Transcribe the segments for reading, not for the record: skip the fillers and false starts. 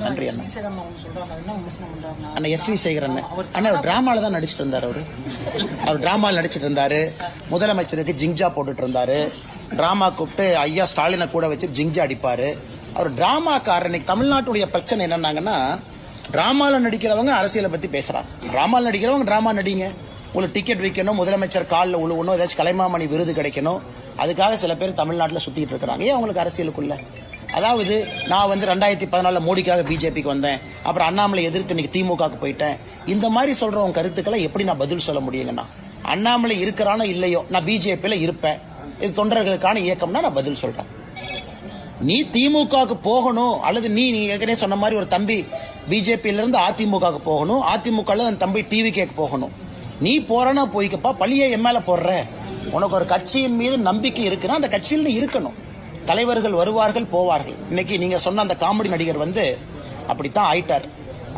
நன்றி அண்ணா. அண்ணா எஸ்.வி. சேகரன் அண்ணா டிராமால தான் நடிச்சிட்டு இருந்தாரு. அவர் டிராமால நடிச்சிட்டு இருந்தாரு. முதலமைச்சருக்கு ஜிங்ஜா போட்டுட்டு இருந்தாரு. டிராமா கூப்பிட்டு ஐயா ஸ்டாலினை கூட வச்சு ஜிங்ஜா அடிப்பாரு. அவர் டிராமாக்காரர். இன்னைக்கு தமிழ்நாட்டுடைய பிரச்சனை என்னன்னாங்கன்னா, டிராமால நடிக்கிறவங்க அரசியலை பத்தி பேசுறாங்க. டிராமால நடிக்கிறவங்க டிராமா நடிங்க. உங்களுக்கு டிக்கெட் விற்கணும், முதலமைச்சர் காலில் உழுவணும், ஏதாச்சும் கலைமாமணி விருது கிடைக்கணும், அதுக்காக சில பேர் தமிழ்நாட்டில் சுத்திட்டு இருக்கிறாங்க. ஏன் அவங்களுக்கு அரசியலுக்குள்ள? அதாவது நான் 2014 மோடிக்காக பிஜேபிக்கு வந்தேன், அப்புறம் அண்ணாமலை எதிர்த்து இன்னைக்கு திமுகவுக்கு போயிட்டேன். இந்த மாதிரி சொல்றவங்க கருத்துக்களை எப்படி நான் பதில் சொல்ல முடியுங்கன்னா, அண்ணாமலை இருக்கிறானோ இல்லையோ நான் பிஜேபியில இருப்பேன், இது தொண்டர்களுக்கான இயக்கம்னா நான் பதில் சொல்றேன். நீ திமுகவுக்கு போகணும், அல்லது நீ ஏற்கனவே சொன்ன மாதிரி ஒரு தம்பி பிஜேபியில இருந்து அதிமுகவுக்கு போகணும், அதிமுக அந்த தம்பி டிவிகேக்கு போகணும். நீ போறனா போய்க்கப்பா, பழிய எம்எல்ஏ போடுற. உனக்கு ஒரு கட்சியின் மீது நம்பிக்கை இருக்குன்னா அந்த கட்சியில் இருக்கணும். தலைவர்கள் வருவார்கள் போவார்கள். இன்னைக்கு நீங்க சொன்ன அந்த காமெடி நடிகர் அப்படித்தான் ஆயிட்டார்.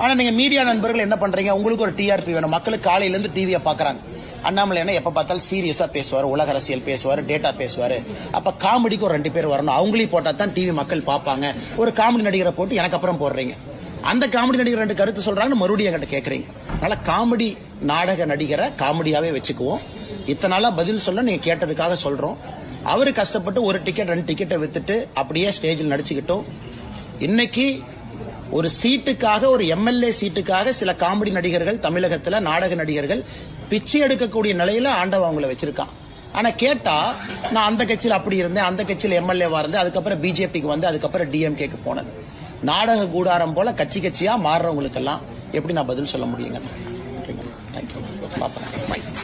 ஆனா நீங்க மீடியா நண்பர்கள் என்ன பண்றீங்க? உங்களுக்கு ஒரு டிஆர்பி வேணும். மக்களுக்கு காலையில இருந்து டிவியை பாக்குறாங்க. அண்ணாமலை என்ன எப்ப பார்த்தாலும் சீரியஸா பேசுவாரு, உலக அரசியல் பேசுவாரு, டேட்டா பேசுவாரு. அப்ப காமெடிக்கு ஒரு 2 பேர் வரணும். அவங்களையும் போட்டா தான் டிவி மக்கள் பார்ப்பாங்க. ஒரு காமெடி நடிகரை போட்டு எனக்கு அப்புறம் போடுறீங்க. அந்த காமெடி நடிகர் 2 கருத்து சொல்றாங்கன்னு மறுபடியும் என்கிட்ட கேட்கறீங்க. அதனால காமெடி நாடக நடிகரை காமெடியாவே வச்சுக்குவோம். இத்தனை நாளா பதில் சொல்ல நீங்க கேட்டதுக்காக சொல்றோம். அவரு கஷ்டப்பட்டு ஒரு டிக்கெட் 2 டிக்கெட்டை வித்துட்டு அப்படியே ஸ்டேஜில் நடிச்சுக்கிட்டோம். இன்னைக்கு ஒரு சீட்டுக்காக, ஒரு எம்எல்ஏ சீட்டுக்காக சில காமெடி நடிகர்கள் தமிழகத்துல, நாடக நடிகர்கள் பிச்சை எடுக்கக்கூடிய நிலையில ஆண்டவன் அவங்களை வச்சிருக்கான். ஆனா கேட்டா நான் அந்த கட்சியில் அப்படி இருந்தேன், அந்த கட்சியில் எம்எல்ஏவா இருந்தேன், அதுக்கப்புறம் பிஜேபிக்கு வந்து அதுக்கப்புறம் டிஎம்கேக்கு போனேன். நாடக கூடாரம் போல கட்சி கட்சியா மாறுறவங்களுக்கு எல்லாம் எப்படி நான் பதில் சொல்ல முடியுங்க? தேங்க்யூ.